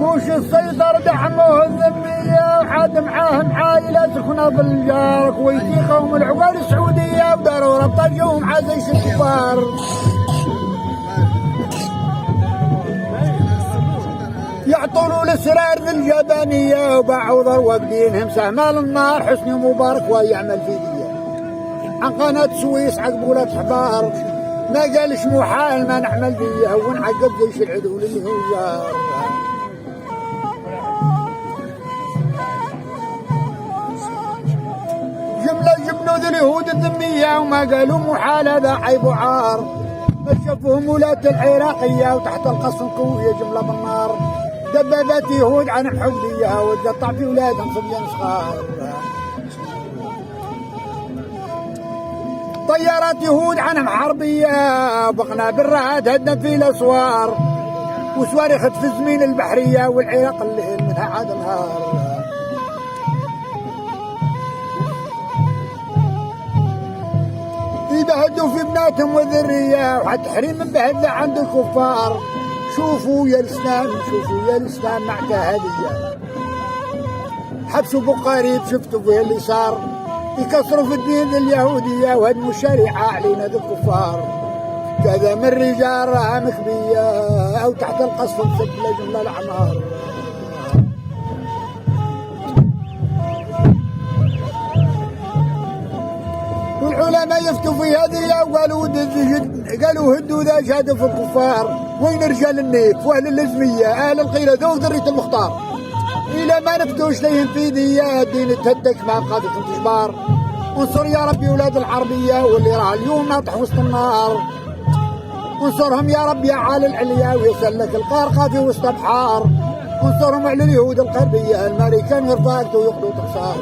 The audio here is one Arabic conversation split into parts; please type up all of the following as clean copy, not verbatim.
وش السيطر دعموه الذمية وحاد معاهم عائلة سخنة بالجار كويتي قوم العقال السعودية وداروا ربط اليوم عزيز الكبار يعطوا الاسرار للجبانية وباعوا ذروة بدينهم سهمة للنار حسني مبارك ويعمل في دية عن قناة السويس عقبولة حبار ما قالش محال ما نعمل فيها ونعقب جيش العدو اللي هو جار جملة جبنوا ذي اليهود الذمية وما قالوا محال هذا عيب وعار ما شافوهم ولاة العراقية وتحت القصف قوية جملة بالنار دبابات يهود عن حقدية وتقطع في ولادهم صبيان صغار طيارات يهود عنهم حربية بقنا بالرعاد هدنا في الأسوار وصواريخ في زمين البحرية والعراق الليل منها عاد نهار يبهدوا في بناتهم وذرية وحتى تحريم من بهدة عند الكفار شوفوا يا الإسلام شوفوا يا الإسلام مع هدية حبسوا بقاريب شفتوا فيه اللي صار يكسروا في الدين اليهودية وهدموا الشريعة علينا ذي الكفار كذا من رجال راها مخبية أو تحت القصف بسبب جملة الأعمار والعلماء يفتوا في هذه قالوا هدوا ذا جهدوا في الكفار وين رجال النيف واهل الازميه اهل القيله ذو ذريه المختار الى ما نفتوش ليهم في ديا الدين تهدك ما بقى فيكم تجبار انصر يا ربي اولاد العربيه واللي راه اليوم ناطح وسط النار انصرهم يا رب يا عالي العليا ويسلك القارقه في وسط بحار انصرهم على اليهود الغربيه الامريكان ورفاقته ويقضوا تخسار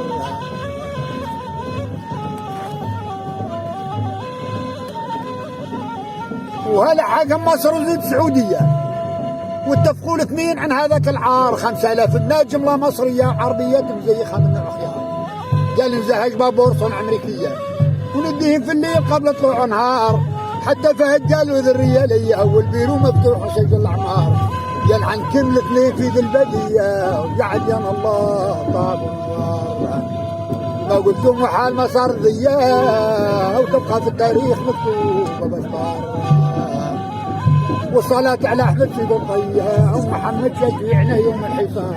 وهلا حاجة مصر وزيد السعودية واتفقوا الاثنين عن هذاك العار 5000 بنات جملة مصرية وعربيات مزيخة من الخيار قال نزهج بابور صنع أمريكية ونديهم في الليل قبل طلوع نهار حتى فهد قالوا ذرية ليا والبيرو مفتوح وسجل الأعمار قال عن كل الاثنين في ذي البدية وقعد يا الله طاب النار ما قلت محال ما صار ذيا وتبقى في التاريخ مكتوبة بسطار والصلاة على أحمد في ضبطية ومحمد شجيعنا يوم الحصار.